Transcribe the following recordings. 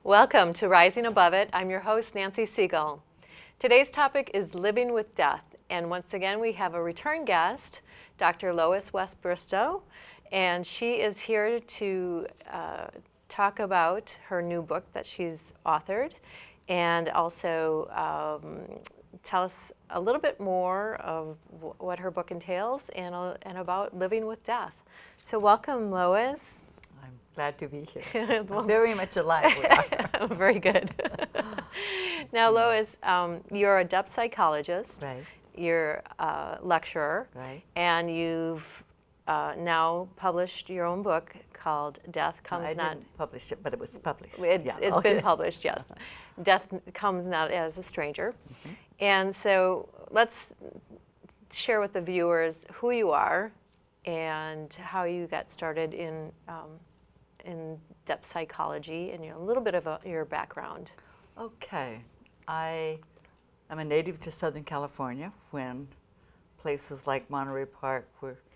Welcome to Rising Above It. I'm your host, Nancy Siegel. Today's topic is living with death. And once again, we have a return guest, Dr. Lois West Bristow. And she is here to talk about her new book that she's authored and also tell us a little bit more of what her book entails and about living with death. So welcome, Lois. I'm glad to be here. Very much alive. We are. Very good. Now, Lois, you're a depth psychologist. Right. You're a lecturer. Right. And you've now published your own book called Death Comes Not... I didn't publish it, but it was published. It's been published, yes. Death Comes Not as a Stranger. Mm-hmm. And so let's share with the viewers who you are and how you got started in depth psychology and a little bit of your background. Okay. I am a native to Southern California when places like Monterey Park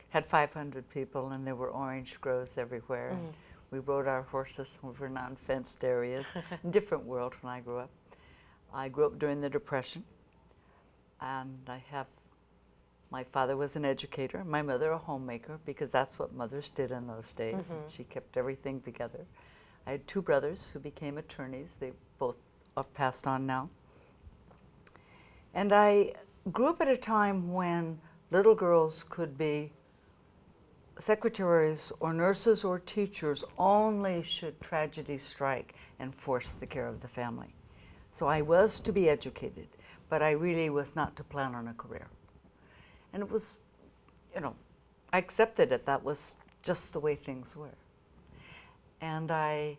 had 500 people and there were orange groves everywhere. Mm. We rode our horses over non-fenced areas. Different world when I grew up. I grew up during the Depression, and my father was an educator, my mother a homemaker, because that's what mothers did in those days. Mm-hmm. She kept everything together. I had two brothers who became attorneys. They both have passed on now. And I grew up at a time when little girls could be secretaries or nurses or teachers only should tragedy strike and force the care of the family. So I was to be educated, but I really was not to plan on a career. And it was, I accepted it. That was just the way things were. And I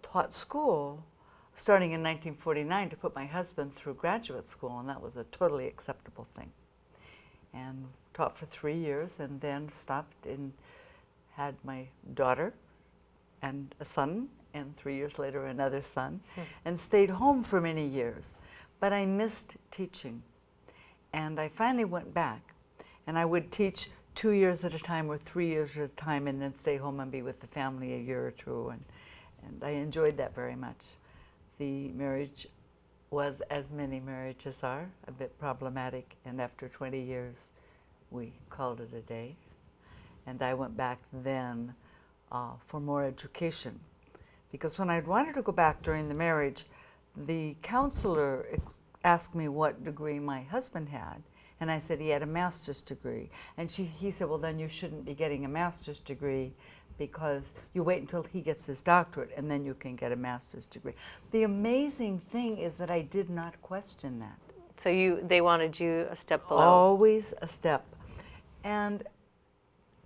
taught school starting in 1949 to put my husband through graduate school, and that was a totally acceptable thing. And taught for 3 years and then stopped and had my daughter and a son, and 3 years later another son, and stayed home for many years. But I missed teaching. And I finally went back, and I would teach 2 years at a time or 3 years at a time and then stay home and be with the family a year or two. And I enjoyed that very much. The marriage was, as many marriages are, a bit problematic, and after 20 years we called it a day. And I went back then for more education, because when I wanted to go back during the marriage, the counselor asked me what degree my husband had, and I said he had a master's degree. And he said, well, then you shouldn't be getting a master's degree, because you wait until he gets his doctorate and then you can get a master's degree. The amazing thing is that I did not question that. So they wanted you a step below? Always a step. And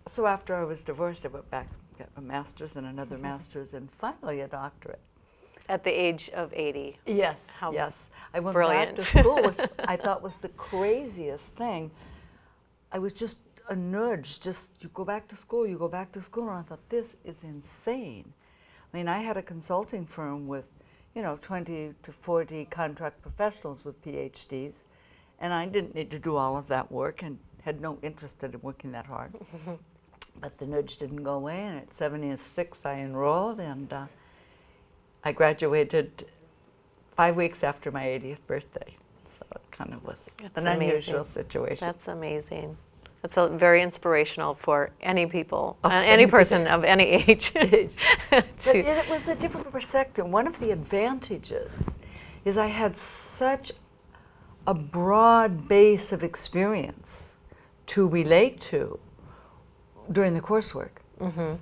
so after I was divorced, I went back, got a master's and another master's, and finally a doctorate. At the age of 80? Yes, yes. I went brilliant. back to school, which I thought was the craziest thing. I was just a nudge, you go back to school, you go back to school, and I thought, this is insane. I mean, I had a consulting firm with, 20 to 40 contract professionals with PhDs, and I didn't need to do all of that work and had no interest in working that hard. But the nudge didn't go away, and at 76 I enrolled, and I graduated 5 weeks after my 80th birthday. So it kind of was an unusual situation. That's amazing. That's very inspirational for any people, any person of any age. But it was a different perspective. One of the advantages is I had such a broad base of experience to relate to during the coursework. Mm-hmm.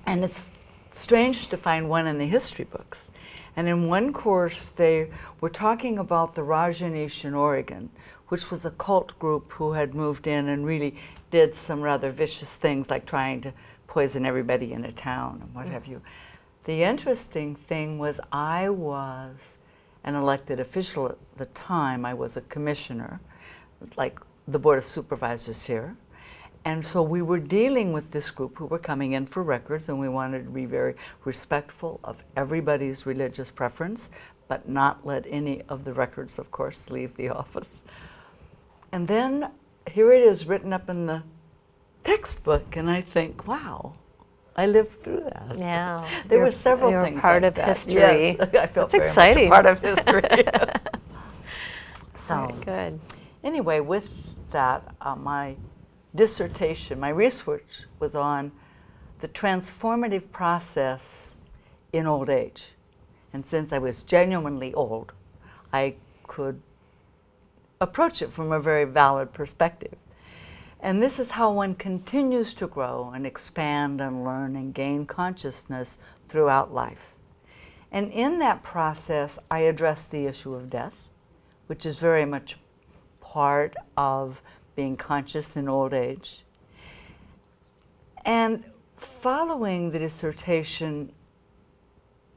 And it's strange to find one in the history books. And in one course, they were talking about the Rajneesh in Oregon, which was a cult group who had moved in and really did some rather vicious things, like trying to poison everybody in a town and what have you. The interesting thing was I was an elected official at the time. I was a commissioner, like the Board of Supervisors here. And so we were dealing with this group who were coming in for records, and we wanted to be very respectful of everybody's religious preference, but not let any of the records, of course, leave the office. And then here it is written up in the textbook, and I think, wow, I lived through that. Yeah. There were several you're things part like of that. history. Yes, I felt That's very exciting. much a part of history. So, Very good. anyway, with that, my dissertation, my research was on the transformative process in old age. And since I was genuinely old, I could approach it from a very valid perspective. And this is how one continues to grow and expand and learn and gain consciousness throughout life. And in that process, I address the issue of death, which is very much part of being conscious in old age. And following the dissertation,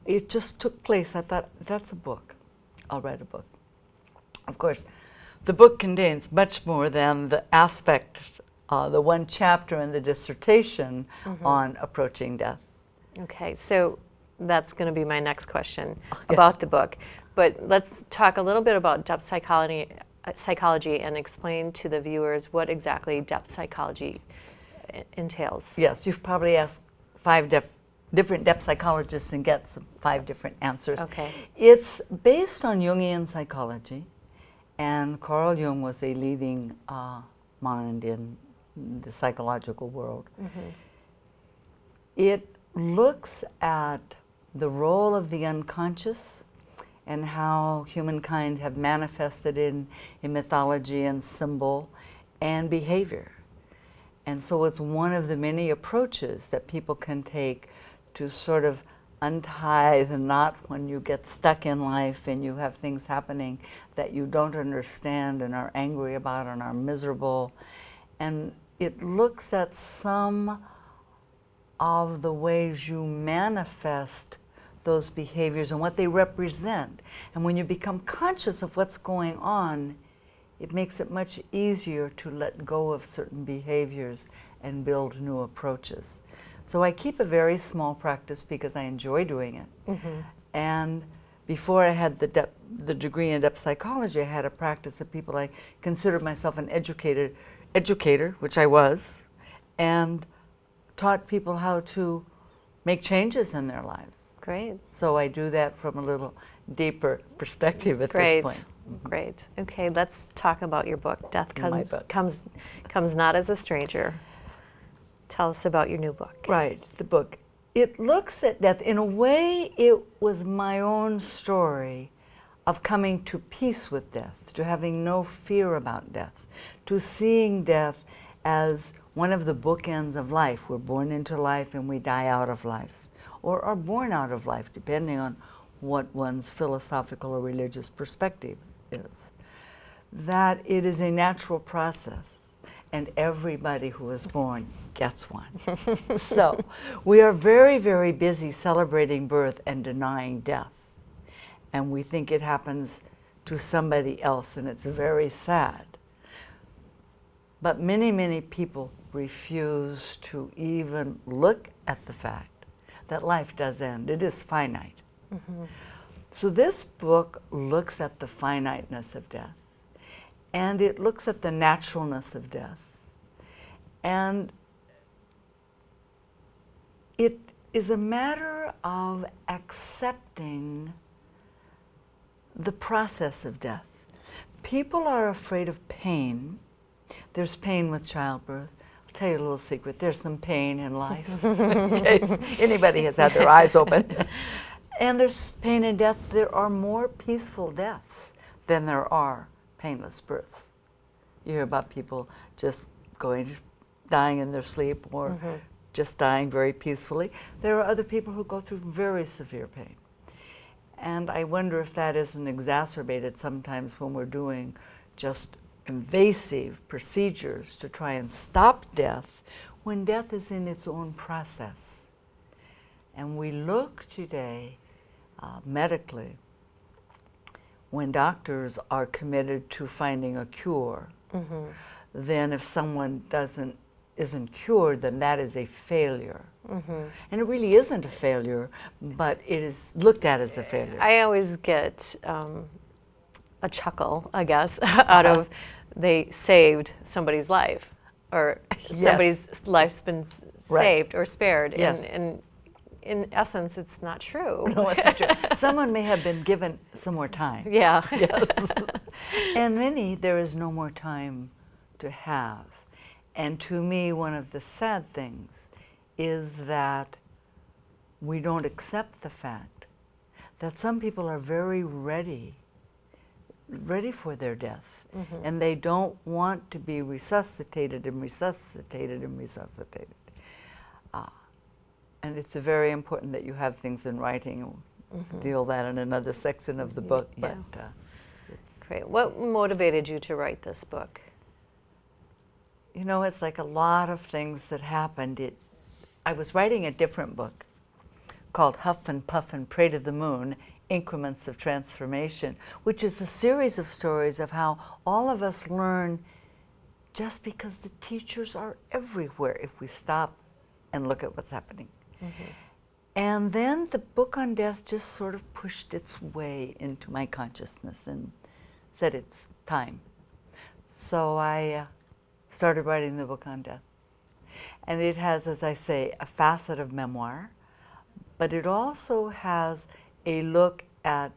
it just took place. I thought, that's a book. I'll write a book. Of course, the book contains much more than the aspect, the one chapter in the dissertation on approaching death. Okay, so that's going to be my next question about the book. But let's talk a little bit about depth psychology and explain to the viewers what exactly depth psychology entails. Yes, you've probably asked 5 different depth psychologists and get 5 different answers. Okay. It's based on Jungian psychology, and Carl Jung was a leading mind in the psychological world. It looks at the role of the unconscious and how humankind have manifested in mythology and symbol and behavior. And so it's one of the many approaches that people can take to sort of untie the knot when you get stuck in life and you have things happening that you don't understand and are angry about and are miserable. And it looks at some of the ways you manifest those behaviors and what they represent. And when you become conscious of what's going on, it makes it much easier to let go of certain behaviors and build new approaches. So I keep a very small practice because I enjoy doing it. And before I had the degree in depth psychology, I had a practice of people. I considered myself an educator, which I was, and taught people how to make changes in their lives. Great. So I do that from a little deeper perspective at this point. Great. Okay, let's talk about your book. Death comes not as a stranger. Tell us about your new book. Right, the book. It looks at death. In a way, it was my own story of coming to peace with death, to having no fear about death, to seeing death as one of the bookends of life. We're born into life and we die out of life, or are born out of life, depending on what one's philosophical or religious perspective is. That it is a natural process, and everybody who is born gets one. So we are very, very busy celebrating birth and denying death. And we think it happens to somebody else, and it's very sad. But many, many people refuse to even look at the fact that life does end. It is finite. So this book looks at the finiteness of death, and it looks at the naturalness of death. And it is a matter of accepting the process of death. People are afraid of pain. There's pain with childbirth. I'll tell you a little secret. There's some pain in life, in case anybody has had their eyes open. And there's pain in death. There are more peaceful deaths than there are painless births. You hear about people just dying in their sleep, or just dying very peacefully. There are other people who go through very severe pain. And I wonder if that isn't exacerbated sometimes when we're doing just invasive procedures to try and stop death, when death is in its own process. And we look today medically, when doctors are committed to finding a cure, then if someone isn't cured, then that is a failure. And it really isn't a failure, but it is looked at as a failure. I always get a chuckle, I guess, out of they saved somebody's life, or somebody's life's been saved or spared. Yes. And in essence, it's not true. No, it's not true. Someone may have been given some more time. Yeah. Yes. And many, there is no more time to have. And to me, one of the sad things is that we don't accept the fact that some people are very ready for their death. And they don't want to be resuscitated and resuscitated and resuscitated. And it's very important that you have things in writing. We'll deal that in another section of the book. Yeah. But Great. What motivated you to write this book? you know, it's like a lot of things that happened. I was writing a different book called Huff and Puff and Pray to the Moon, Increments of Transformation, which is a series of stories of how all of us learn just because the teachers are everywhere if we stop and look at what's happening. And then the book on death just sort of pushed its way into my consciousness and said it's time. So I started writing the book on death. And it has, as I say, a facet of memoir, but it also has a look at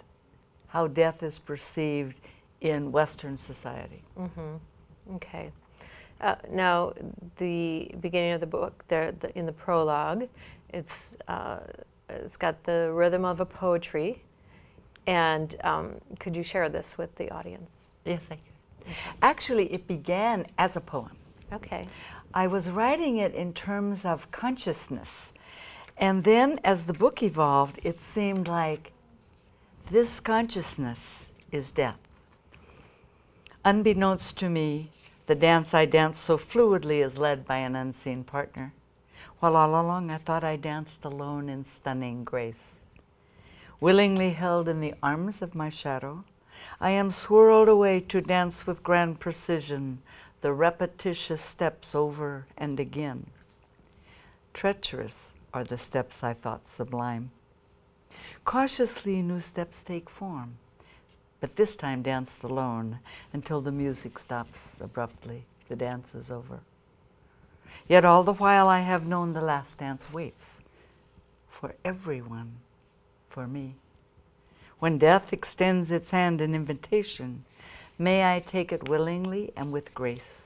how death is perceived in Western society. Okay. Now, the beginning of the book, in the prologue, it's got the rhythm of a poetry. And could you share this with the audience? Yes, I could. Actually, it began as a poem. Okay. I was writing it in terms of consciousness. And then as the book evolved, it seemed like this consciousness is death. Unbeknownst to me, the dance I dance so fluidly is led by an unseen partner, while all along I thought I danced alone in stunning grace. Willingly held in the arms of my shadow, I am swirled away to dance with grand precision the repetitious steps over and again. Treacherous are the steps I thought sublime. Cautiously new steps take form, but this time danced alone until the music stops abruptly, the dance is over. Yet all the while I have known the last dance waits for everyone, for me. When death extends its hand in invitation, may I take it willingly and with grace,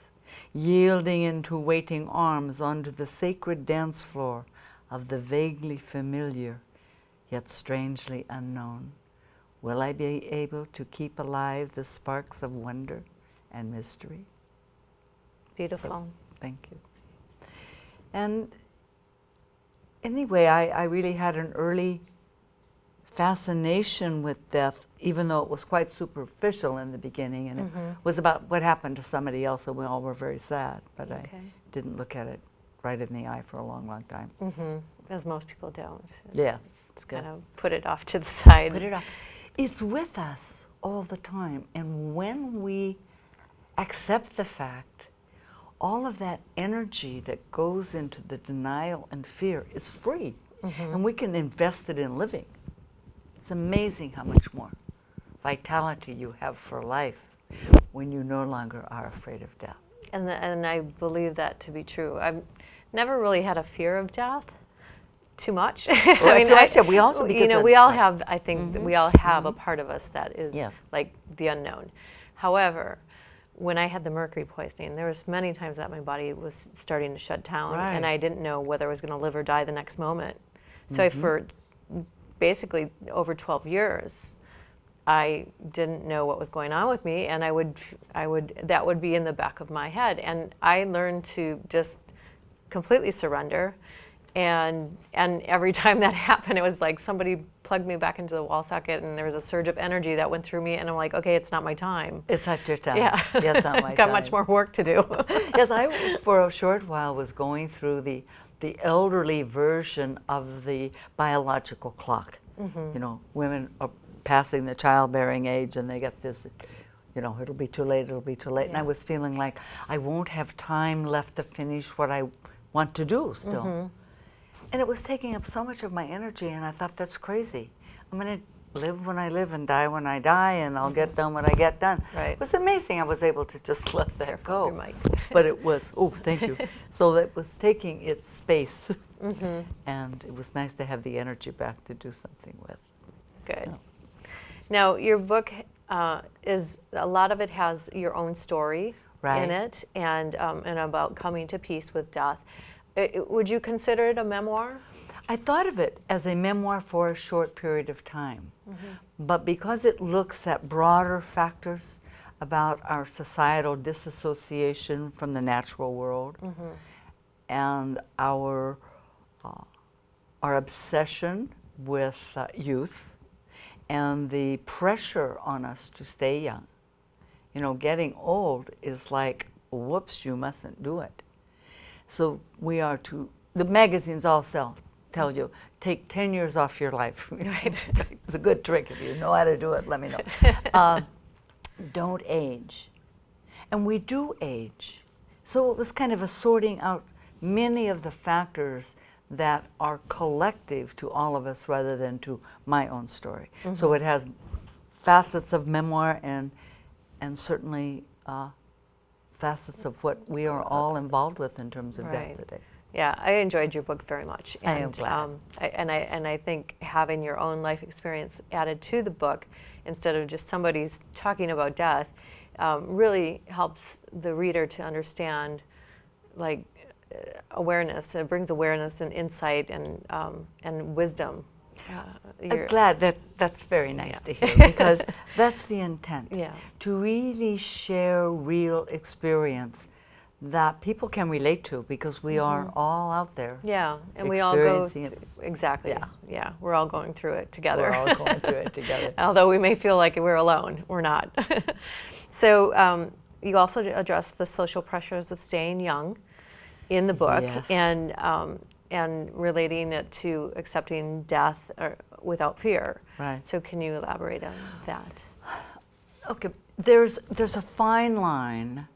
yielding into waiting arms onto the sacred dance floor of the vaguely familiar, yet strangely unknown. Will I be able to keep alive the sparks of wonder and mystery? Beautiful. So, thank you. And anyway, I really had an early fascination with death, even though it was quite superficial in the beginning, and it was about what happened to somebody else, and we all were very sad, but I didn't look at it right in the eye for a long, long time. As most people don't. Yeah. It's kind of put it off to the side. Put it off. It's with us all the time, and when we accept the fact, all of that energy that goes into the denial and fear is free, and we can invest it in living. It's amazing how much more vitality you have for life when you no longer are afraid of death. And I believe that to be true. I've never really had a fear of death too much. We also, you know, we all have, I think, we all have a part of us that is like the unknown. However, when I had the mercury poisoning, there was many times that my body was starting to shut down, and I didn't know whether I was going to live or die the next moment. So for basically over 12 years, I didn't know what was going on with me, and that would be in the back of my head. And I learned to just completely surrender. And every time that happened, it was like somebody plugged me back into the wall socket, and there was a surge of energy that went through me, and I'm like, okay, it's not my time. It's not your time. Yeah. It's not my I've got time. much more work to do. Yes, I, for a short while, was going through the elderly version of the biological clock. You know, women are passing the childbearing age, and they get this, you know, it'll be too late, it'll be too late. And I was feeling like I won't have time left to finish what I want to do still. And it was taking up so much of my energy, and I thought, that's crazy. I'm going to live when I live and die when I die, and I'll get done when I get done. Right. It was amazing I was able to just let that go. Your mic. but it was, oh, thank you. So that was taking its space. And it was nice to have the energy back to do something with. Good. Yeah. Now, your book is, a lot of it has your own story Right. in it, and about coming to peace with death. Would you consider it a memoir? I thought of it as a memoir for a short period of time, but because it looks at broader factors about our societal disassociation from the natural world and our obsession with youth and the pressure on us to stay young. You know, getting old is like, whoops, you mustn't do it. So we are to, the magazines all tell you, take 10 years off your life. Right. It's a good trick. If you know how to do it, let me know. Don't age. And we do age. So it was kind of a sorting out many of the factors that are collective to all of us rather than to my own story. So it has facets of memoir and certainly facets of what we are all involved with in terms of death today. Yeah, I enjoyed your book very much. I am glad. I think having your own life experience added to the book, instead of just somebody's talking about death, really helps the reader to understand, like, awareness. It brings awareness and insight and wisdom. I'm glad that's very nice to hear, because that's the intent. Yeah. To really share real experience that people can relate to, because we are all out there. Yeah, and we all go experiencing it. exactly. Yeah, we're all going through it together. We're all going through it together. Although we may feel like we're alone, we're not. So you also address the social pressures of staying young in the book, Yes. and relating it to accepting death without fear. Right. So can you elaborate on that? Okay, there's a fine line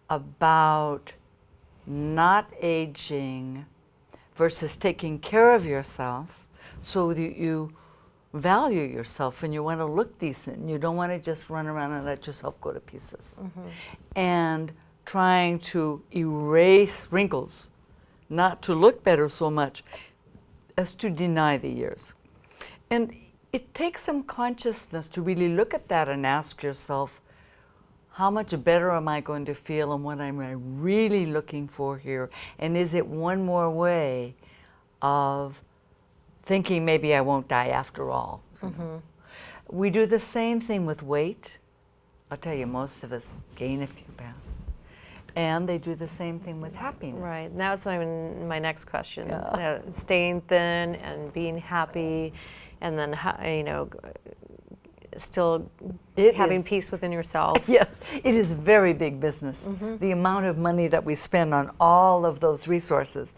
about not aging versus taking care of yourself so that you value yourself and you want to look decent and you don't want to just run around and let yourself go to pieces. And trying to erase wrinkles, not to look better so much as to deny the years. And it takes some consciousness to really look at that and ask yourself, how much better am I going to feel, and what am I really looking for here? And is it one more way of thinking maybe I won't die after all? We do the same thing with weight. I'll tell you, most of us gain a few pounds. And they do the same thing with happiness. Right, now it's my next question. Staying thin and being happy, and then, you know, still having peace within yourself. Yes, it is very big business. The amount of money that we spend on all of those resources.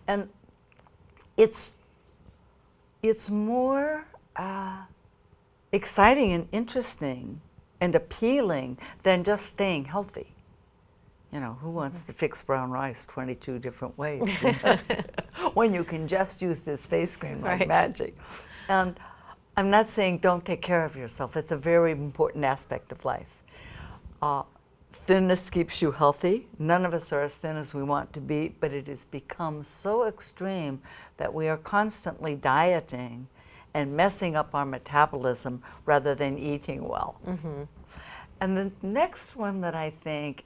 And it's more exciting and interesting and appealing than just staying healthy. You know, who wants to fix brown rice 22 different ways when you can just use this face cream like magic? And I'm not saying don't take care of yourself. It's a very important aspect of life. Thinness keeps you healthy. None of us are as thin as we want to be, but it has become so extreme that we are constantly dieting and messing up our metabolism rather than eating well. And the next one that I think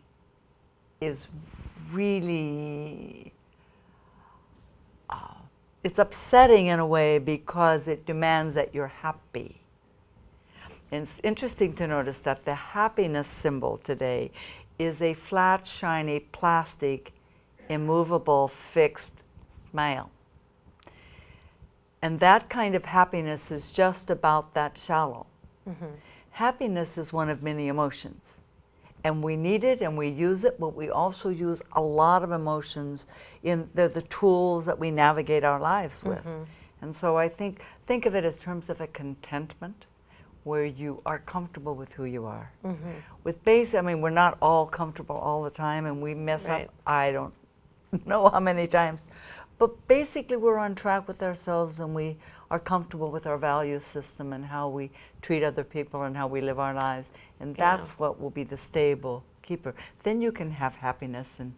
is really, it's upsetting in a way because it demands that you're happy. And it's interesting to notice that the happiness symbol today is a flat, shiny, plastic, immovable, fixed smile. And that kind of happiness is just about that shallow. Happiness is one of many emotions. And we need it and we use it, but we also use a lot of emotions in the tools that we navigate our lives with. And so I think of it as terms of a contentment where you are comfortable with who you are. With base, I mean, we're not all comfortable all the time and we mess up, I don't know how many times. But basically we're on track with ourselves and we are comfortable with our value system and how we treat other people and how we live our lives. And that's what will be the stable keeper. Then you can have happiness and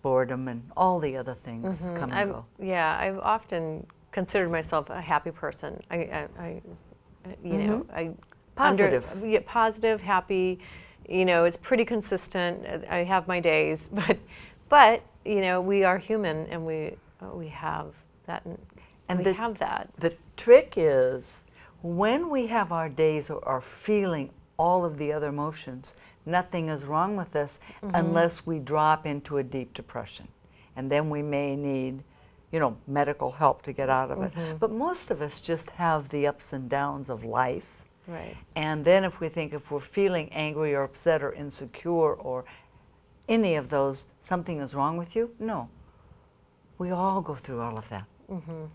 boredom and all the other things come and go. Yeah, I've often considered myself a happy person. You know, Positive. Positive, happy. You know, it's pretty consistent. I have my days, but you know, we are human, and we have that, and we have that. The trick is when we have our days or are feeling all of the other emotions, nothing is wrong with us unless we drop into a deep depression, and then we may need, you know, medical help to get out of it. But most of us just have the ups and downs of life. Right. And then if we're feeling angry or upset or insecure or any of those, something is wrong with you? No. We all go through all of that.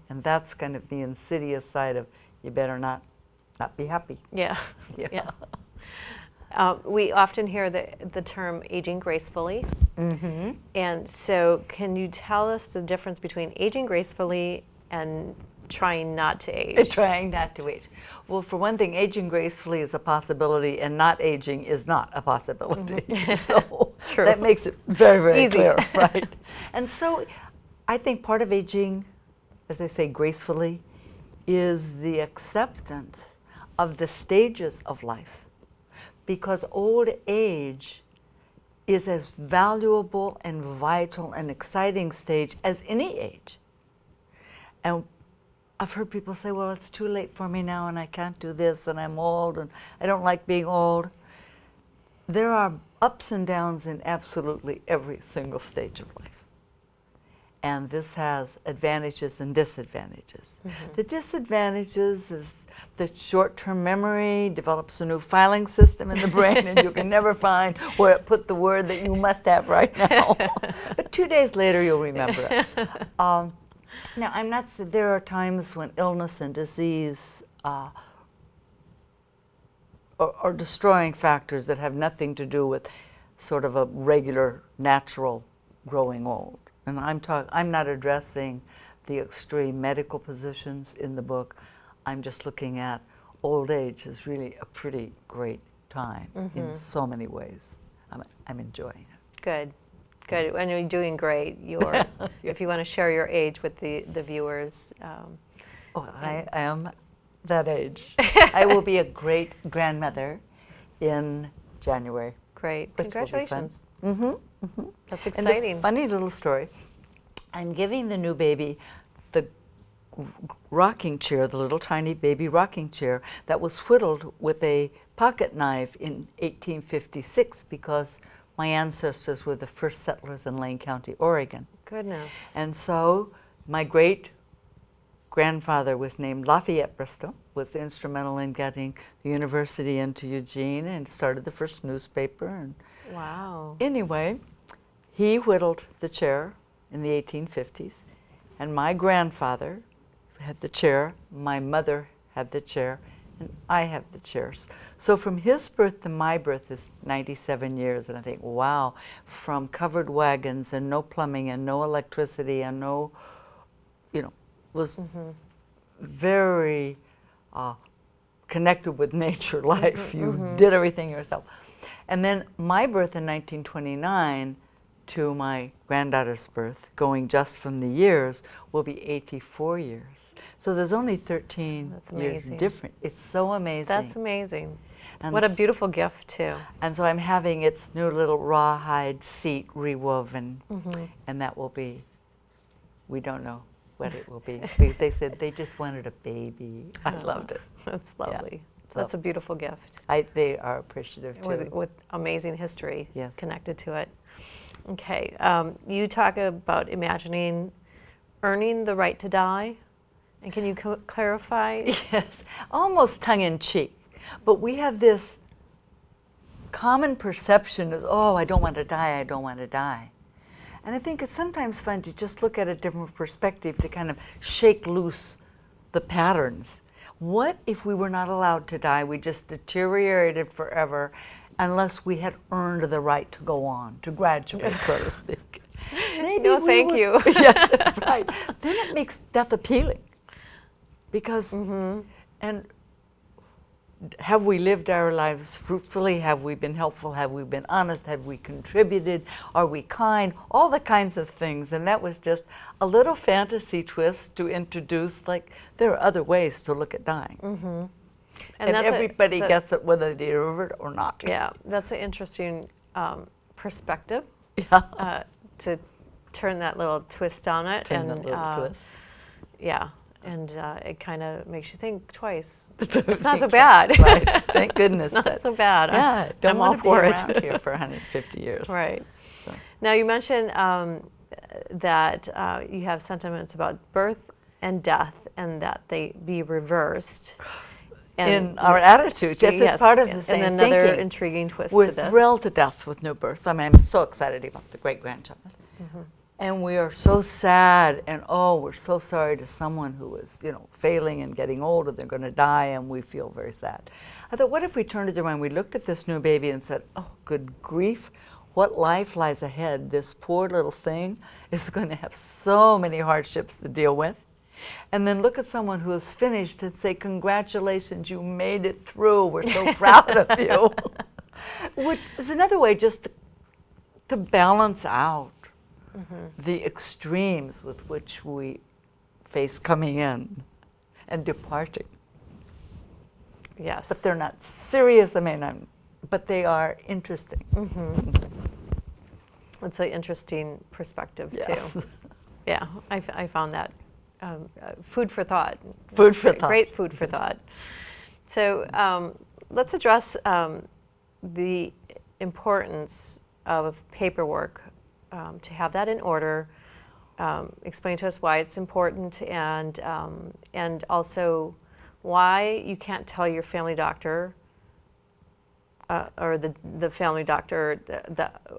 And that's kind of the insidious side of you better not be happy. Yeah. Yeah. We often hear the term aging gracefully. And so can you tell us the difference between aging gracefully and trying not to age? Trying not to age. Well, for one thing, aging gracefully is a possibility, and not aging is not a possibility. So True. that makes it very, very Easy. clear, right? And so I think part of aging, as I say, gracefully, is the acceptance of the stages of life. Because old age is as valuable and vital and exciting stage as any age. And I've heard people say, well, it's too late for me now and I can't do this and I'm old and I don't like being old. There are ups and downs in absolutely every single stage of life. And this has advantages and disadvantages. The disadvantages is the short-term memory develops a new filing system in the brain and you can never find where it put the word that you must have right now. But 2 days later you'll remember it. Now, I'm not saying there are times when illness and disease are destroying factors that have nothing to do with sort of a regular, natural growing old. And I'm not addressing the extreme medical positions in the book. I'm just looking at old age is really a pretty great time in so many ways. I'm enjoying it. Good. Good. And you're doing great. You're, if you want to share your age with the viewers. I am that age. I will be a great grandmother in January. Great. Congratulations. That's And exciting. a funny little story. I'm giving the new baby the rocking chair, the little tiny baby rocking chair that was whittled with a pocket knife in 1856 because my ancestors were the first settlers in Lane County, Oregon. Goodness. And so my great-grandfather was named Lafayette Bristow, was instrumental in getting the university into Eugene and started the first newspaper. And Wow. anyway, he whittled the chair in the 1850s, and my grandfather had the chair, my mother had the chair, and I have the chairs. So from his birth to my birth is 97 years, and I think, wow, from covered wagons and no plumbing and no electricity and no, you know, was very connected with nature life. You did everything yourself. And then my birth in 1929 to my granddaughter's birth, going just from the years, will be 84 years. So there's only 13 years different. It's so amazing. That's amazing. And What a beautiful gift, too. And so I'm having its new little rawhide seat rewoven, and that will be, we don't know what it will be, because they said they just wanted a baby. I loved it. That's lovely. Yeah. That's a beautiful gift. They are appreciative, too. With amazing history Yes. connected to it. Okay. You talk about imagining earning the right to die. And can you clarify? Yes, almost tongue-in-cheek. But we have this common perception as, oh, I don't want to die, I don't want to die. And I think it's sometimes fun to just look at a different perspective to kind of shake loose the patterns. What if we were not allowed to die? We just deteriorated forever unless we had earned the right to go on, to graduate, so to speak. Maybe no, thank you. Yes, right. Then it makes death appealing. Because, and have we lived our lives fruitfully? Have we been helpful? Have we been honest? Have we contributed? Are we kind? All the kinds of things. And that was just a little fantasy twist to introduce, like, there are other ways to look at dying. Mm-hmm. And everybody gets it whether they deserve it or not. Yeah, that's an interesting perspective. Yeah. To turn that little twist on it. Turn that little twist. Yeah, and it kind of makes you think twice. It's not so bad. Right. Thank goodness. It's not so bad. Yeah, don't I'm all want to for be it. around here for 150 years. Right. So. Now, you mentioned that you have sentiments about birth and death, and that they be reversed. And in our attitudes, yes, it's part of the same and another thinking. Intriguing twist We're to this. thrilled to death with no birth. I mean, I'm so excited about the great-grandchild. Mm-hmm. And we are so sad, and we're so sorry to someone who is, failing and getting older, they're going to die, and we feel very sad. I thought, what if we turned it around? We looked at this new baby and said, oh, good grief, what life lies ahead? This poor little thing is going to have so many hardships to deal with. And then look at someone who is finished and say, congratulations, you made it through. We're so proud of you. Which is another way just to balance out the extremes with which we face coming in and departing. Yes. But they're not serious, but they are interesting. It's an interesting perspective, yes. too. Yeah, I found that food for thought. Food for thought. Great food for thought. So let's address the importance of paperwork, to have that in order. Explain to us why it's important, and also why you can't tell your family doctor or the family doctor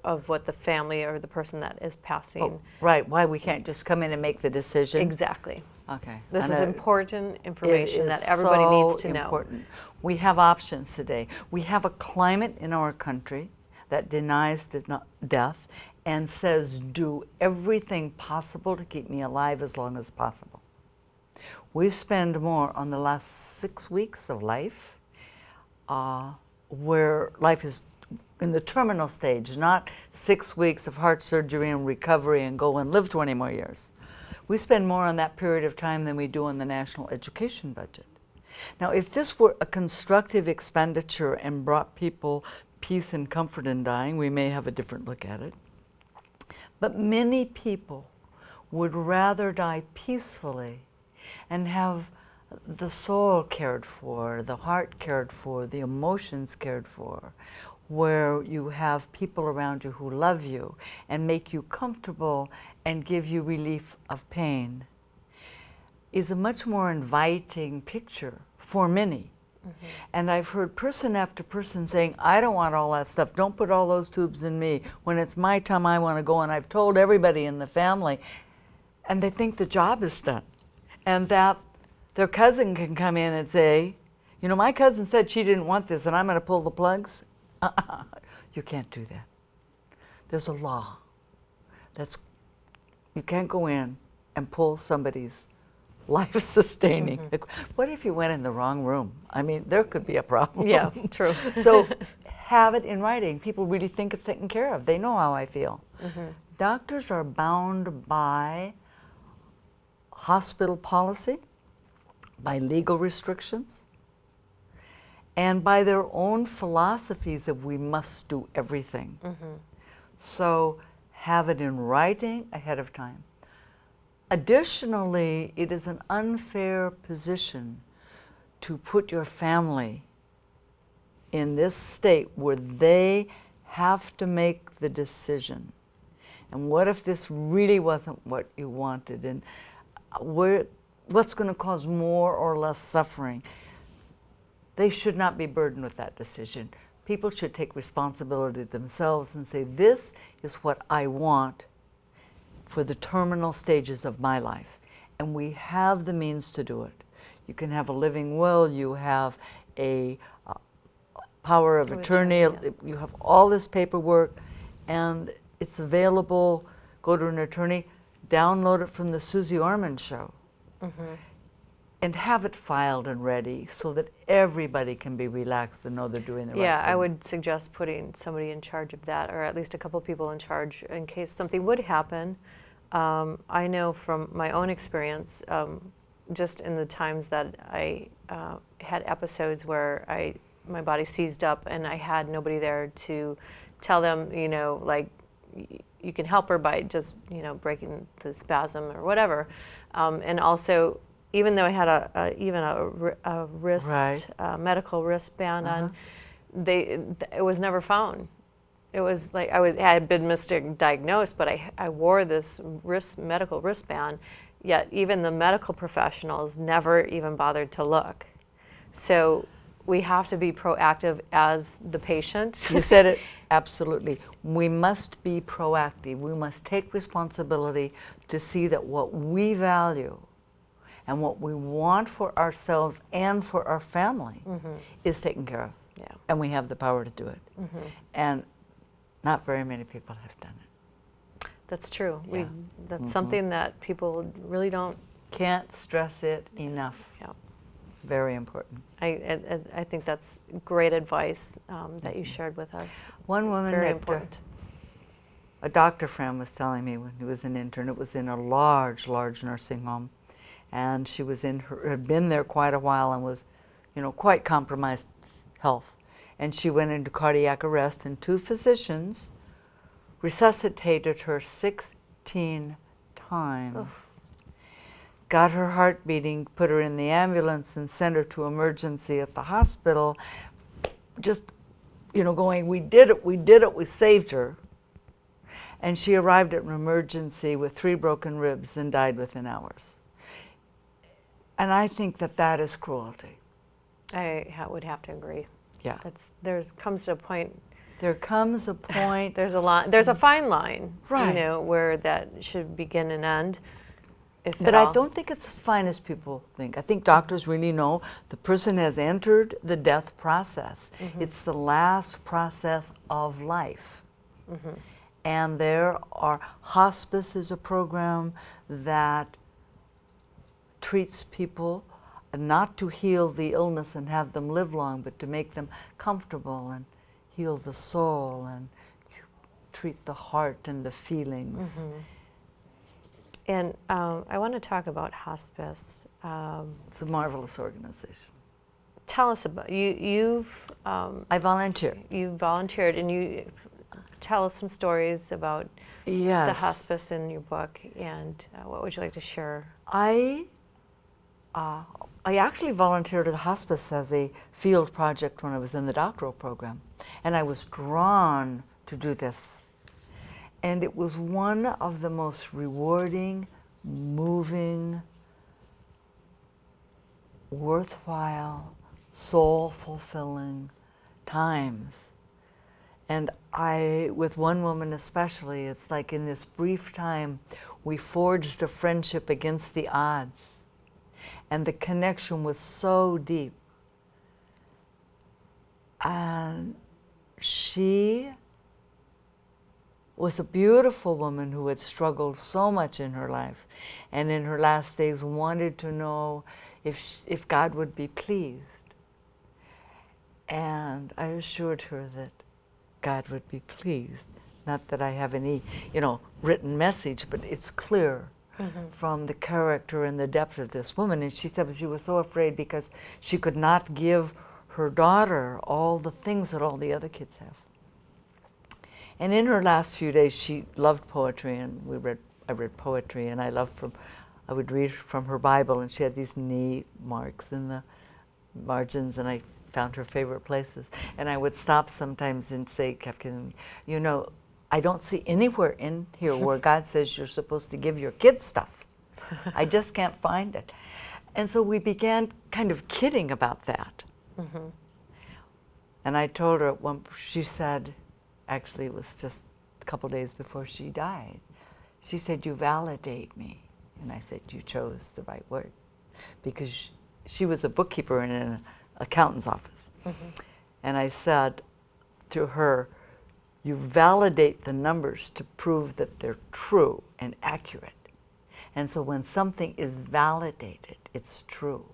of what the family or the person that is passing. Oh, right, why we can't just come in and make the decision. Exactly. Okay. This And is important information that everybody so needs to know. Important. We have options today. We have a climate in our country that denies death and says, do everything possible to keep me alive as long as possible. We spend more on the last 6 weeks of life where life is in the terminal stage, not 6 weeks of heart surgery and recovery and go and live 20 more years. We spend more on that period of time than we do on the national education budget. Now, if this were a constructive expenditure and brought people peace and comfort in dying, we may have a different look at it. But many people would rather die peacefully and have the soul cared for, the heart cared for, the emotions cared for, where you have people around you who love you and make you comfortable and give you relief of pain, is a much more inviting picture for many. And I've heard person after person saying, I don't want all that stuff. Don't put all those tubes in me. When it's my time, I want to go. And I've told everybody in the family. And they think the job is done. And that their cousin can come in and say, you know, my cousin said she didn't want this, and I'm going to pull the plugs. You can't do that. There's a law. You can't go in and pull somebody's life-sustaining. What if you went in the wrong room? I mean, there could be a problem. Yeah, true. So have it in writing. People really think it's taken care of. They know how I feel. Doctors are bound by hospital policy, by legal restrictions, and by their own philosophies of we must do everything. So have it in writing ahead of time. Additionally, it is an unfair position to put your family in this state where they have to make the decision. And what if this really wasn't what you wanted? And what's going to cause more or less suffering? They should not be burdened with that decision. People should take responsibility themselves and say, this is what I want for the terminal stages of my life. And we have the means to do it. You can have a living will, you have a power of attorney, you have all this paperwork, and it's available. Go to an attorney, download it from the Susie Orman show. and have it filed and ready so that everybody can be relaxed and know they're doing the right thing. Yeah, I would suggest putting somebody in charge of that, or at least a couple people in charge in case something would happen. I know from my own experience, just in the times that I had episodes where my body seized up and I had nobody there to tell them, you know, like, you can help her by just, you know, breaking the spasm or whatever. And also, even though I had a wrist, Right. medical wristband on, it was never found. It was like I had been misdiagnosed, but I wore this medical wristband, yet even the medical professionals never even bothered to look. So we have to be proactive as the patient. You said it absolutely. We must be proactive. We must take responsibility to see that what we value and what we want for ourselves and for our family is taken care of. Yeah. And we have the power to do it. And not very many people have done it. That's true. Yeah. That's something that people really don't. Can't stress it enough. Yeah. Very important. I think that's great advice that you shared with us. One woman Very that important. a doctor friend was telling me when he was an intern, it was in a large nursing home, and she was had been there quite a while and was, you know, quite compromised health. And she went into cardiac arrest, and 2 physicians resuscitated her 16 times. Oof. Got her heart beating, put her in the ambulance, and sent her to emergency at the hospital, just, you know, going, we did it, we saved her. And she arrived at an emergency with 3 broken ribs and died within hours. And I think that that is cruelty. I would have to agree. Yeah. Comes to a point. There comes a point. There's a fine line, right, you know, where that should begin and end. But I don't think it's as fine as people think. I think doctors really know the person has entered the death process. It's the last process of life. And hospice is a program that treats people not to heal the illness and have them live long, but to make them comfortable and heal the soul and treat the heart and the feelings. And I want to talk about hospice. It's a marvelous organization. Tell us about you've. I volunteer. You volunteered, and you tell us some stories about the hospice in your book. And what would you like to share? I actually volunteered at hospice as a field project when I was in the doctoral program, and I was drawn to do this. And it was one of the most rewarding, moving, worthwhile, soul-fulfilling times. And with one woman especially, it's like in this brief time, we forged a friendship against the odds. And the connection was so deep. And she was a beautiful woman who had struggled so much in her life, and in her last days wanted to know if God would be pleased. And I assured her that God would be pleased. Not that I have any, you know, written message, but it's clear from the character and the depth of this woman. And she said she was so afraid because she could not give her daughter all the things that all the other kids have. And in her last few days, she loved poetry, and I read poetry, and I would read from her Bible, and she had these neat marks in the margins, and I found her favorite places. And I would stop sometimes and say, Kevkin, you know, I don't see anywhere in here where God says you're supposed to give your kids stuff. I just can't find it. And so we began kind of kidding about that. And I told her, she said, actually it was just a couple days before she died, she said, you validate me. And I said, you chose the right word. Because she was a bookkeeper in an accountant's office. And I said to her, you validate the numbers to prove that they're true and accurate. And so when something is validated, it's true.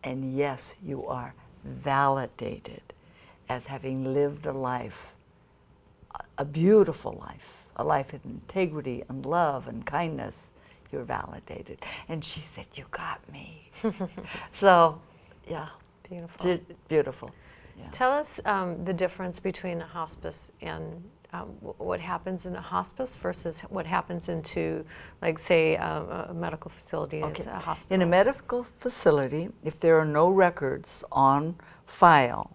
And yes, you are validated as having lived a life, a beautiful life, a life of integrity and love and kindness. You're validated. And she said, you got me. So, yeah. Beautiful. Beautiful. Yeah. Tell us the difference between a hospice and what happens in a hospice versus what happens into, like, say, a medical facility as a hospital. In a medical facility, if there are no records on file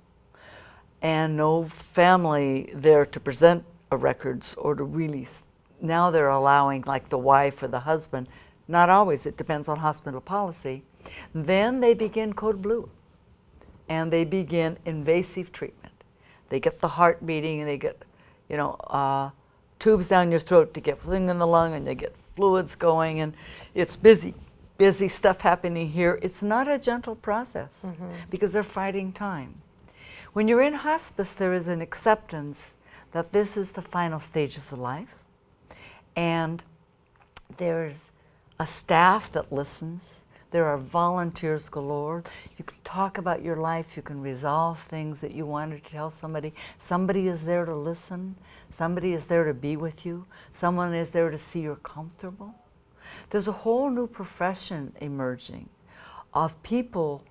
and no family there to present a records or to release, now they're allowing, like, the wife or the husband, not always, it depends on hospital policy, then they begin code blue and they begin invasive treatment. They get the heart beating and they get, you know, tubes down your throat to get thing in the lung, and they get fluids going, and it's busy stuff happening here. It's not a gentle process because they're fighting time. When you're in hospice, there is an acceptance that this is the final stage of the life, and there's a staff that listens. There are volunteers galore. You can talk about your life. You can resolve things that you wanted to tell somebody. Somebody is there to listen. Somebody is there to be with you. Someone is there to see you're comfortable. There's a whole new profession emerging of people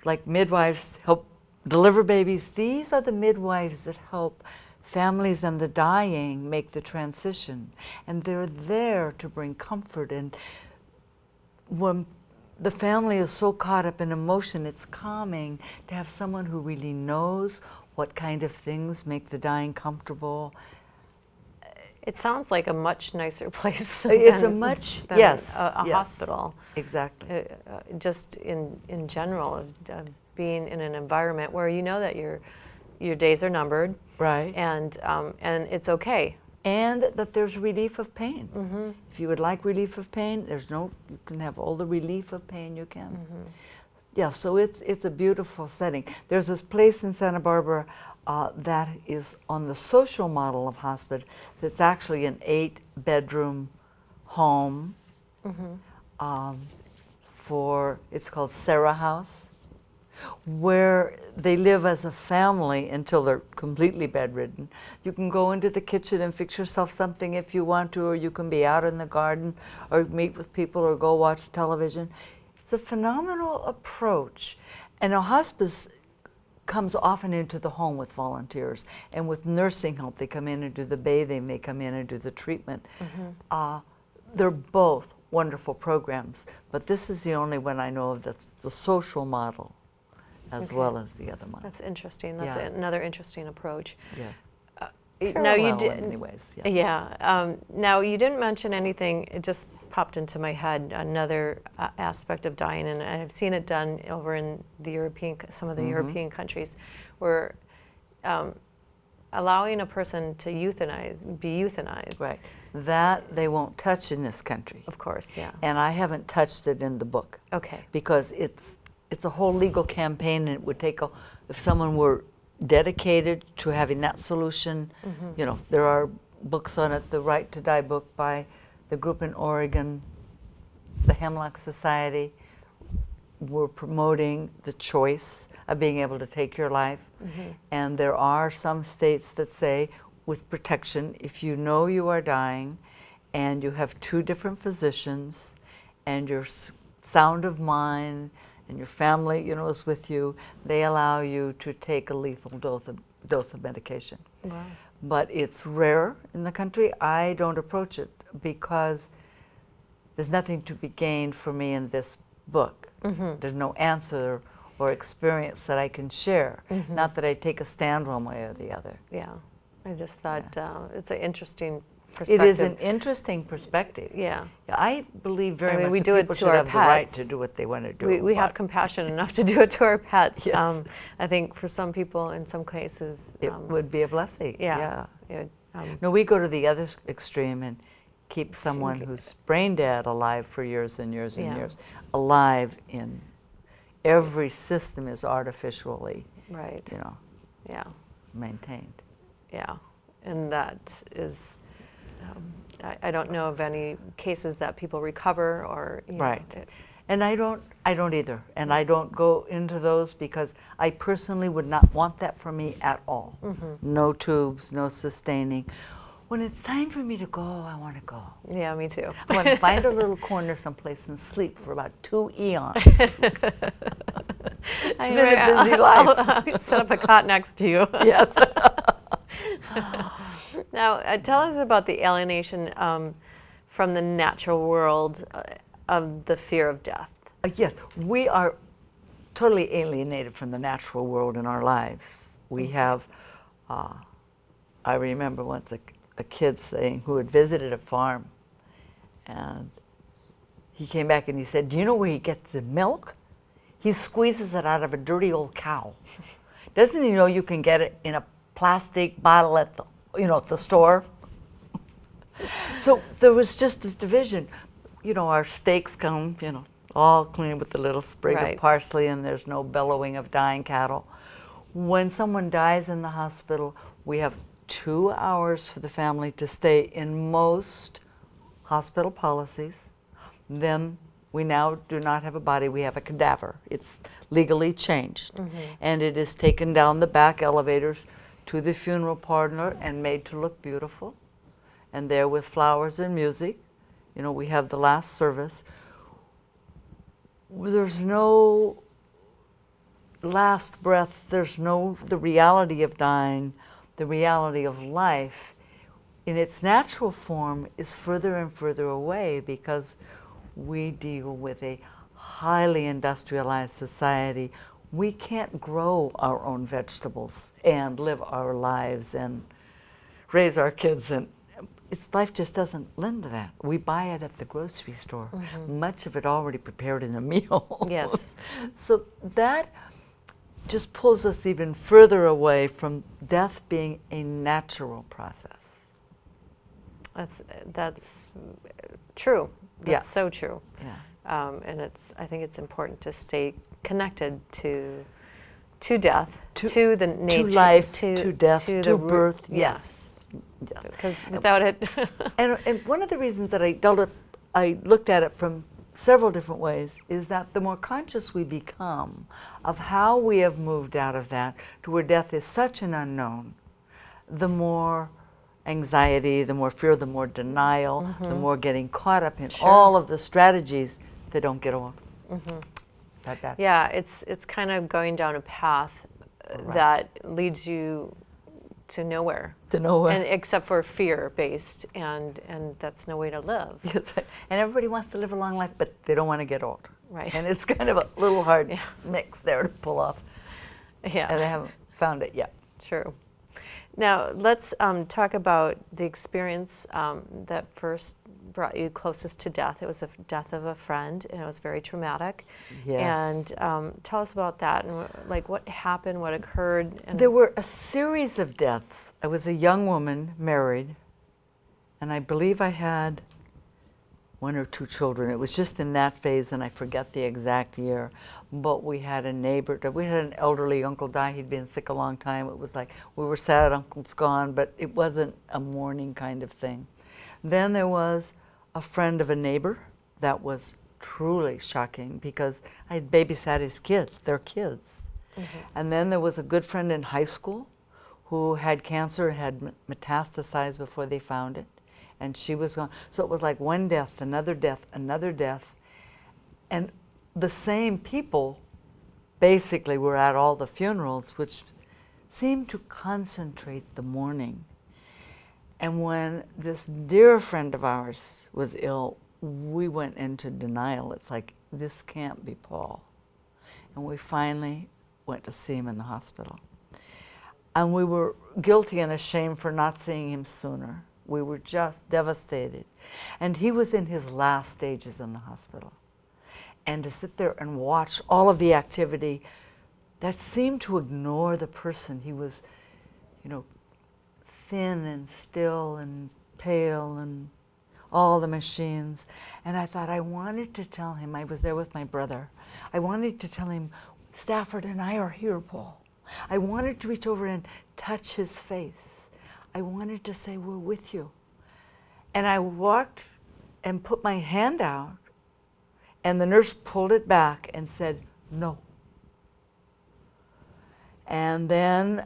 like midwives help deliver babies. These are the midwives that help families and the dying make the transition. And they're there to bring comfort. And when the family is so caught up in emotion, it's calming to have someone who really knows what kind of things make the dying comfortable. It sounds like a much nicer place It's than, a much, than yes, a yes, hospital. Exactly. Just in general, of being in an environment where you know that your days are numbered, Right. and it's okay. And that there's relief of pain. If you would like relief of pain, you can have all the relief of pain you can. Yeah, so it's a beautiful setting. There's this place in Santa Barbara that is on the social model of hospice. That's actually an 8-bedroom home it's called Sarah House, where they live as a family until they're completely bedridden. You can go into the kitchen and fix yourself something if you want to, or you can be out in the garden or meet with people or go watch television. It's a phenomenal approach. And a hospice comes often into the home with volunteers and with nursing help. They come in and do the bathing, they come in and do the treatment. They're both wonderful programs, but this is the only one I know of that's the social model as well as the other model. That's interesting. That's another interesting approach. Yes. Now you Parallel did, in many ways. Now you didn't mention anything. It just popped into my head. Another aspect of dying, and I've seen it done over in the some of the European countries, where allowing a person to be euthanized. Right. That they won't touch in this country. Of course, yeah. And I haven't touched it in the book. Okay. Because it's a whole legal campaign, and it would take if someone were dedicated to having that solution. You know, there are books on it. The Right to Die book by the group in Oregon, the Hemlock Society, were promoting the choice of being able to take your life. And there are some states that say, with protection, if you know you are dying and you have 2 different physicians and you're sound of mind and your family, you know, is with you, they allow you to take a lethal dose of medication. Wow. But it's rare in the country. I don't approach it because there's nothing to be gained for me in this book. There's no answer or experience that I can share. Not that I take a stand one way or the other. Yeah. I just thought it's an interesting perspective. It is an interesting perspective. Yeah. I believe very much we that do it people to should our have the right pets. to do what they want to do. We have compassion enough to do it to our pets. Yes. I think for some people, in some cases, It would be a blessing. Yeah. No, we go to the other extreme and keep someone who's brain dead alive for years and years and years. Alive in every system is artificially, you know, maintained. Yeah, and that is, I don't know of any cases that people recover or, you know, And I don't either. And I don't go into those because I personally would not want that for me at all. No tubes, no sustaining. When it's time for me to go, I want to go. Yeah, me too. I want to find a little corner someplace and sleep for about 2 eons. It's been a busy life. I'll set up a cot next to you. Yes. Now, tell us about the alienation from the natural world of the fear of death. Yes, we are totally alienated from the natural world in our lives. We have, I remember once a kid saying, who had visited a farm, and he came back and he said, do you know where he gets the milk? He squeezes it out of a dirty old cow. Doesn't he know you can get it in a plastic bottle at the, at the store? So there was just this division. Our steaks come, all clean with a little sprig of parsley, and there's no bellowing of dying cattle. When someone dies in the hospital, we have 2 hours for the family to stay in most hospital policies. Then we now do not have a body, we have a cadaver. It's legally changed. And it is taken down the back elevators to the funeral parlor and made to look beautiful. And there with flowers and music, we have the last service. There's no last breath, there's no the reality of dying, the reality of life in its natural form is further and further away because we deal with a highly industrialized society. We can't grow our own vegetables and live our lives and raise our kids, and life just doesn't lend to that. We buy it at the grocery store, much of it already prepared in a meal. Yes. So that just pulls us even further away from death being a natural process. That's true. That's so true. Yeah. And I think it's important to stay connected to death, to the nature, to life, to death, to birth. Yes. Because without it. and one of the reasons that I looked at it from several different ways is that the more conscious we become of how we have moved out of that to where death is such an unknown, the more anxiety, the more fear, the more denial, the more getting caught up in all of the strategies that don't get old. Like that. Yeah, it's kind of going down a path that leads you to nowhere. To nowhere. And except for fear-based, and that's no way to live. That's right. And everybody wants to live a long life, but they don't want to get old. Right. And it's kind of a little hard mix there to pull off. Yeah. And I haven't found it yet. True. Now, let's talk about the experience that first brought you closest to death. It was a death of a friend, and it was very traumatic. Yes. And tell us about that, and like what happened, what occurred. And there were a series of deaths. I was a young woman, married, and I believe I had 1 or 2 children. It was just in that phase, and I forget the exact year. But we had a neighbor, we had an elderly uncle die. He'd been sick a long time. It was like, we were sad uncle's gone, but it wasn't a mourning kind of thing. Then there was a friend of a neighbor. That was truly shocking because I had babysat his kids, their kids. And then there was a good friend in high school who had cancer, had metastasized before they found it. And she was gone. So it was like one death, another death, another death. And the same people basically were at all the funerals, which seemed to concentrate the mourning. And when this dear friend of ours was ill, we went into denial. It's like, this can't be Paul. And we finally went to see him in the hospital. And we were guilty and ashamed for not seeing him sooner. We were just devastated. And he was in his last stages in the hospital. And to sit there and watch all of the activity that seemed to ignore the person. He was, thin and still and pale and all the machines. And I thought I wanted to tell him, I was there with my brother, I wanted to tell him, Stafford and I are here, Paul. I wanted to reach over and touch his face. I wanted to say, we're with you. And I walked and put my hand out, And the nurse pulled it back and said, no. And then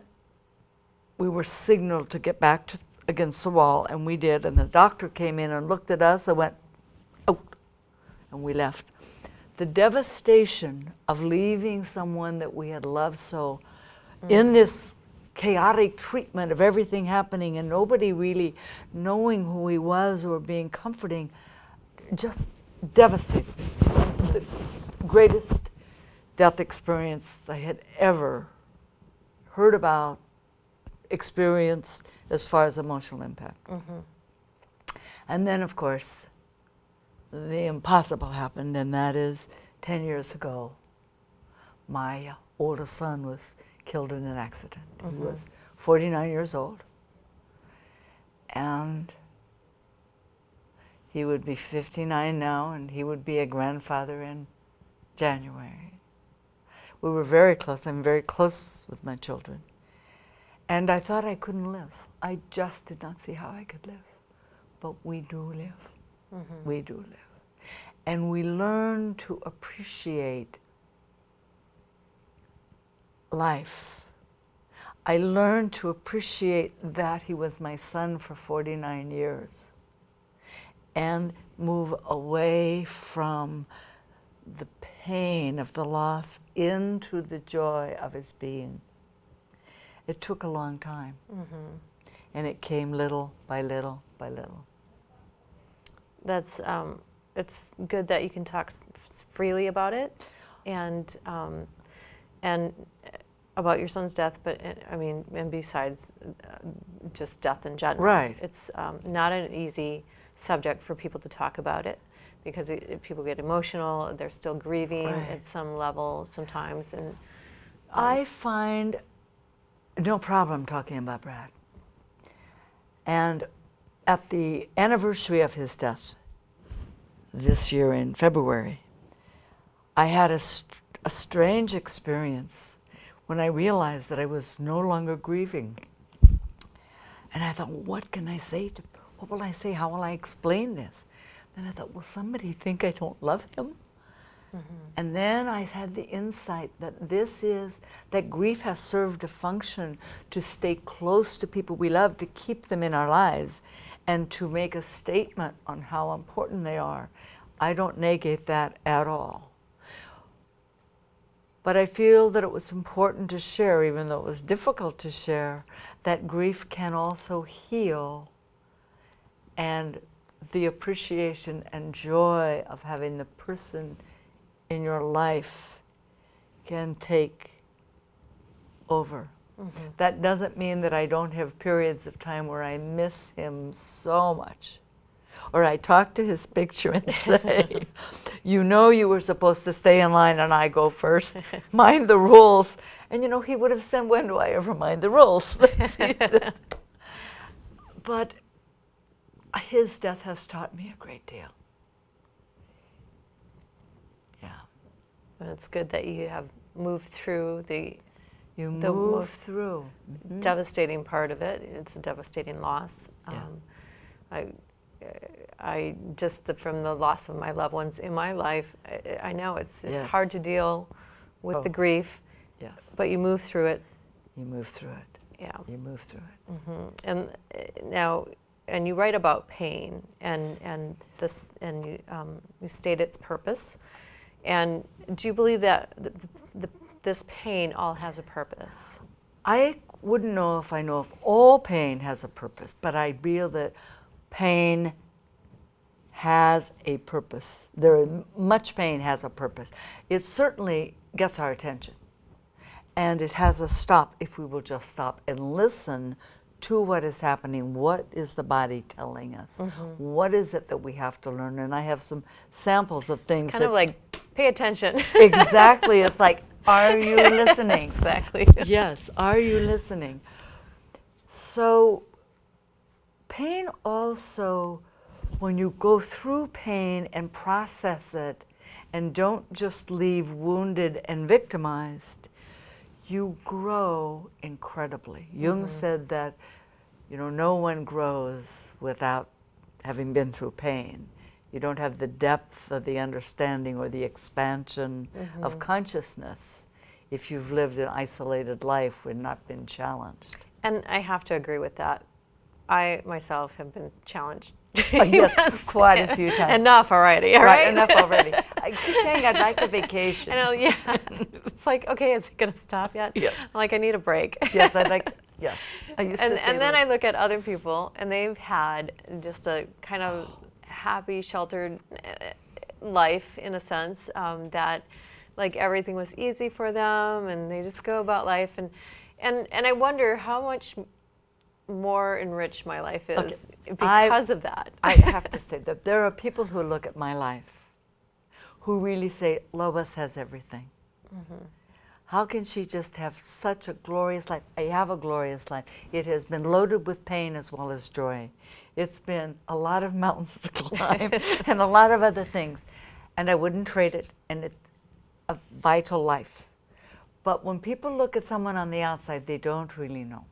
we were signaled to get back against the wall, and we did. And the doctor came in and looked at us and went, out, and we left. The devastation of leaving someone that we had loved so in this chaotic treatment of everything happening and nobody really knowing who he was or being comforting, just devastating. The greatest death experience I had ever heard about, experienced as far as emotional impact. And then, of course, the impossible happened, and that is 10 years ago, my oldest son was killed in an accident. He was 49 years old, and he would be 59 now, and he would be a grandfather in January. We were very close. I'm very close with my children. And I thought I couldn't live. I just did not see how I could live. But we do live. We do live. And we learn to appreciate life. I learned to appreciate that he was my son for 49 years and move away from the pain of the loss into the joy of his being. It took a long time, and it came little by little by little. That's it's good that you can talk freely about it, and about your son's death. But I mean, and besides just death in general, right? It's not an easy subject for people to talk about it, because people get emotional. They're still grieving at some level sometimes, and I find no problem talking about Brad. And at the anniversary of his death this year in February, I had a strange experience when I realized that I was no longer grieving. And I thought, what can I say? What will I say? How will I explain this? Then I thought, will somebody think I don't love him? And then I had the insight that that grief has served a function to stay close to people we love, to keep them in our lives, and to make a statement on how important they are. I don't negate that at all. But I feel that it was important to share, even though it was difficult to share, that grief can also heal, and the appreciation and joy of having the person in your life can take over. That doesn't mean that I don't have periods of time where I miss him so much. Or I talk to his picture and say, you know you were supposed to stay in line and I go first. Mind the rules. And you know, he would have said, when do I ever mind the rules? But his death has taught me a great deal. And it's good that you have moved through the most devastating part of it. It's a devastating loss. I just from the loss of my loved ones in my life, I know it's hard to deal with the grief. Yes. But you move through it. You move through it. Yeah. You move through it. And now, and you write about pain, and this, and you state its purpose. And do you believe that this pain all has a purpose? I wouldn't know if I know if all pain has a purpose, but I feel that pain has a purpose. Much pain has a purpose. It certainly gets our attention. And it has a stop if we will just stop and listen to what is happening. What is the body telling us? What is it that we have to learn? And I have some samples of things. It's kind of like, pay attention. Exactly. It's like, are you listening? Exactly. Yes, are you listening? So pain also, when you go through pain and process it and don't just leave wounded and victimized, you grow incredibly. Jung said that, you know, no one grows without having been through pain. You don't have the depth of the understanding or the expansion of consciousness if you've lived an isolated life and not been challenged. And I have to agree with that. I myself have been challenged. Yes, quite a few times. Enough already, all right? Enough already. I keep saying I'd like a vacation. I know, yeah. It's like, okay, is it going to stop yet? Yeah. I'm like, I need a break. Yes, I'd like, yes. I used to say And then that. I look at other people, and they've had just a kind of happy, sheltered life, in a sense, that like everything was easy for them, and they just go about life. And I wonder how much more enriched my life is because of that. I have to say that there are people who look at my life who really say, Lois has everything. How can she just have such a glorious life? I have a glorious life. It has been loaded with pain as well as joy. It's been a lot of mountains to climb and a lot of other things. And I wouldn't trade it. And it's a vital life. But when people look at someone on the outside, they don't really know.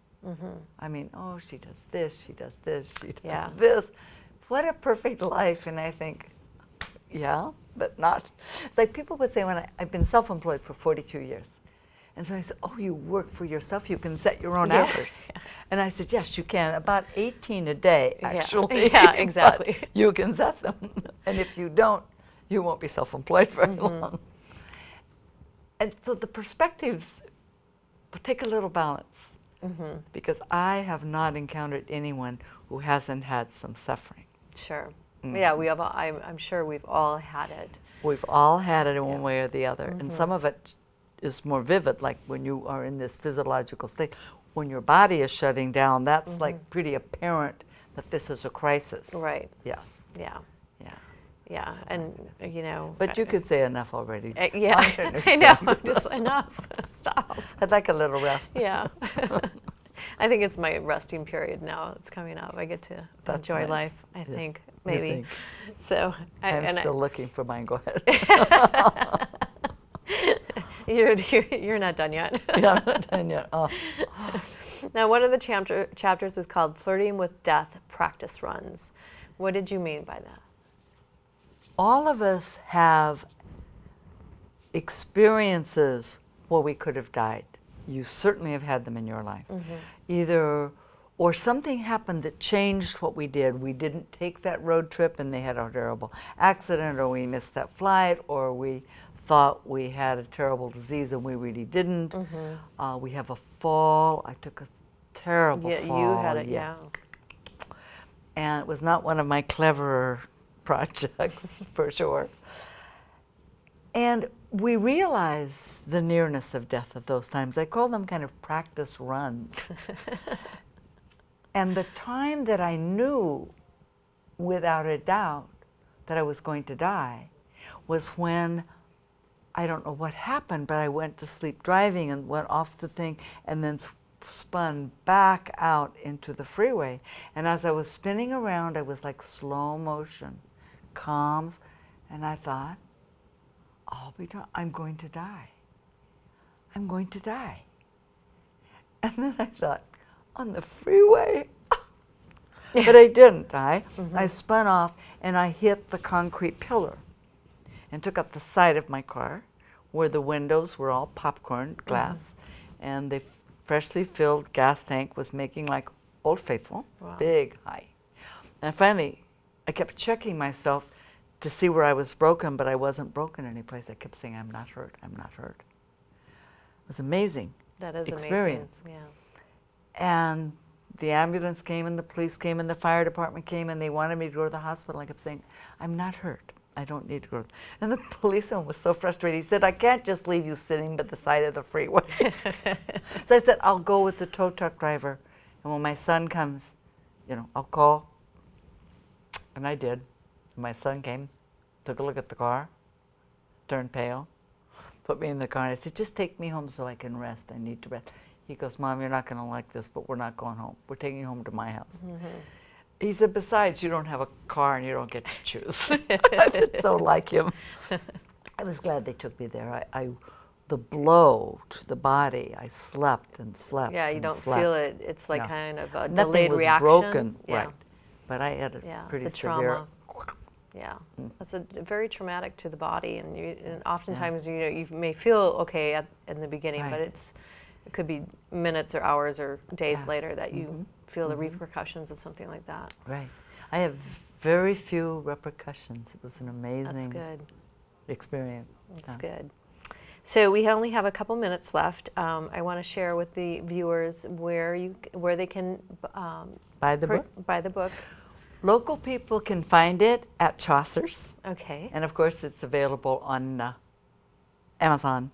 I mean, oh, she does this, she does this, she does this. What a perfect life. And I think, yeah, but not. It's like people would say, when I've been self-employed for 42 years. And so I said, oh, you work for yourself, you can set your own hours. And I said, yes, you can. About 18 a day, actually. Yeah, exactly. But you can set them. And if you don't, you won't be self-employed very long. And so the perspectives take a little balance. Because I have not encountered anyone who hasn't had some suffering. Sure. Yeah, we have. I'm sure we've all had it. We've all had it in one way or the other. And some of it is more vivid, like when you are in this physiological state. When your body is shutting down, that's like pretty apparent that this is a crisis. Right. Yes. Yeah. Yeah. Yeah. And, you know. But you could say enough already. Yeah. I know. Just enough. Stop. I'd like a little rest. Yeah. I think it's my resting period now. It's coming up. I get to enjoy life, I think, maybe. Think. So I'm still looking for mine. Go ahead. You're not done yet. Yeah, I'm not done yet. Oh. Now, one of the chapters is called Flirting with Death Practice Runs. What did you mean by that? All of us have experiences where we could have died. You certainly have had them in your life. Either, or something happened that changed what we did. We didn't take that road trip and they had a terrible accident, or we missed that flight, or we thought we had a terrible disease and we really didn't. We have a fall. I took a terrible fall. You had it, yes. And it was not one of my cleverer projects, for sure. And we realize the nearness of death at those times. I call them kind of practice runs. And the time that I knew without a doubt that I was going to die was when, I don't know what happened, but I went to sleep driving and went off the thing and then spun back out into the freeway. And as I was spinning around, I was like slow motion, calms, and I thought, I'm going to die. I'm going to die. And then I thought, on the freeway? But I didn't die. I spun off and I hit the concrete pillar and took up the side of my car where the windows were all popcorn glass and the freshly filled gas tank was making like Old Faithful, big, high. And finally, I kept checking myself to see where I was broken, but I wasn't broken anyplace. I kept saying, I'm not hurt, I'm not hurt. It was amazing. That is experience. Amazing. And the ambulance came and the police came and the fire department came and they wanted me to go to the hospital. I kept saying, I'm not hurt. I don't need to go. And the policeman was so frustrated. He said, I can't just leave you sitting by the side of the freeway. So I said, I'll go with the tow truck driver. And when my son comes, I'll call. And I did. My son came, took a look at the car, turned pale, put me in the car, and I said, just take me home so I can rest. I need to rest. He goes, Mom, you're not going to like this, but we're not going home. We're taking you home to my house. He said, besides, you don't have a car and you don't get to choose. I did so like him. I was glad they took me there. The blow to the body, I slept and slept. Yeah, you and don't slept. feel it. It's like kind of a Nothing delayed was reaction. broken, Yeah. right. But I had a pretty the severe trauma. Yeah, that's very traumatic to the body, and oftentimes you may feel okay in the beginning, but it could be minutes or hours or days later that you feel the repercussions of something like that. Right. I have very few repercussions. It was an amazing experience. That's good. So we only have a couple minutes left. I want to share with the viewers where they can Buy the book. Buy the book. Local people can find it at Chaucer's. Okay. And of course it's available on Amazon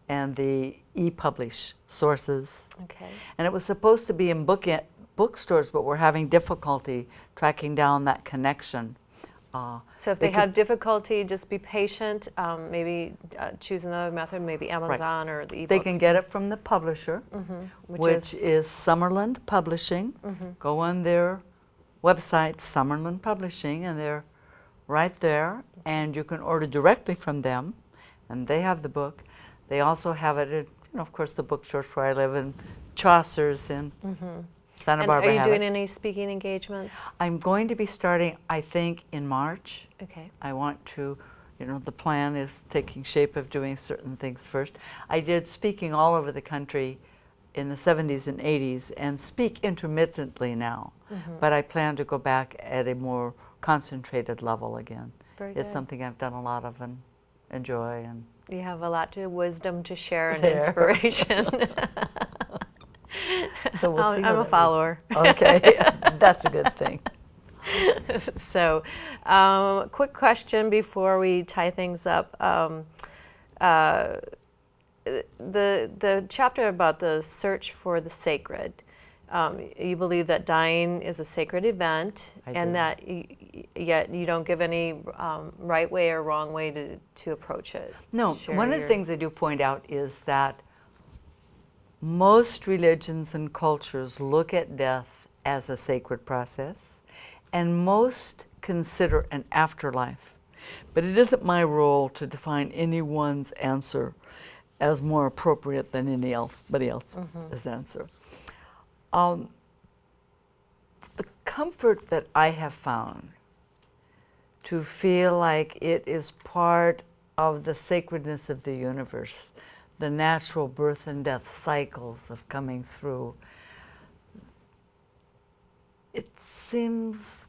and the e-publish sources. Okay. And it was supposed to be in bookstores, but we're having difficulty tracking down that connection. So if they have difficulty, just be patient. Maybe choose another method, maybe Amazon or the e-books. They can get it from the publisher, which is Summerland Publishing. Go on their website, Summerland Publishing, and they're right there. And you can order directly from them, and they have the book. They also have it at, of course, the bookstores where I live, in Chaucer's in Santa Barbara. Are you doing any speaking engagements? I'm going to be starting, I think, in March. Okay. I want to, the plan is taking shape of doing certain things first. I did speaking all over the country in the 70s and 80s and speak intermittently now. But I plan to go back at a more concentrated level again. Very It's good. something I've done a lot of and enjoy. And you have a lot of wisdom to share and inspiration. So we'll see I'm a follower. Okay, that's a good thing. So, quick question before we tie things up. The chapter about the search for the sacred. You believe that dying is a sacred event, and that yet you don't give any right way or wrong way to approach it. No, one of the things I do point out is that most religions and cultures look at death as a sacred process, and most consider an afterlife. But it isn't my role to define anyone's answer as more appropriate than anybody else's answer. The comfort that I have found to feel like it is part of the sacredness of the universe, the natural birth and death cycles of coming through, it seems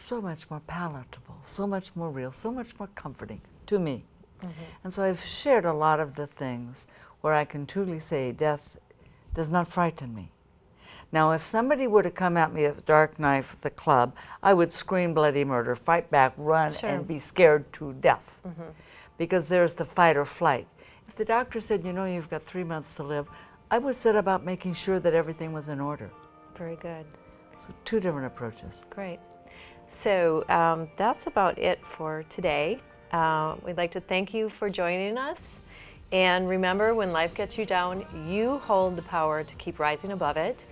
so much more palatable, so much more real, so much more comforting to me. And so I've shared a lot of the things where I can truly say death does not frighten me. Now, if somebody were to come at me with a dark knife at the club, I would scream bloody murder, fight back, run, and be scared to death. Because there's the fight or flight. If the doctor said, you've got 3 months to live, I would set about making sure that everything was in order. Very good. So 2 different approaches. Great. So that's about it for today. We'd like to thank you for joining us. And remember, when life gets you down, you hold the power to keep rising above it.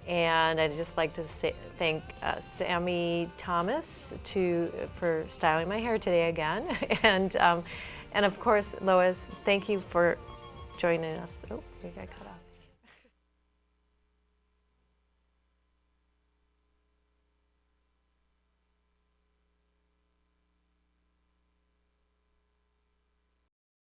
And I'd just like to thank Sammy Thomas for styling my hair today again. And of course, Lois, thank you for joining us. Oh, we got cut off.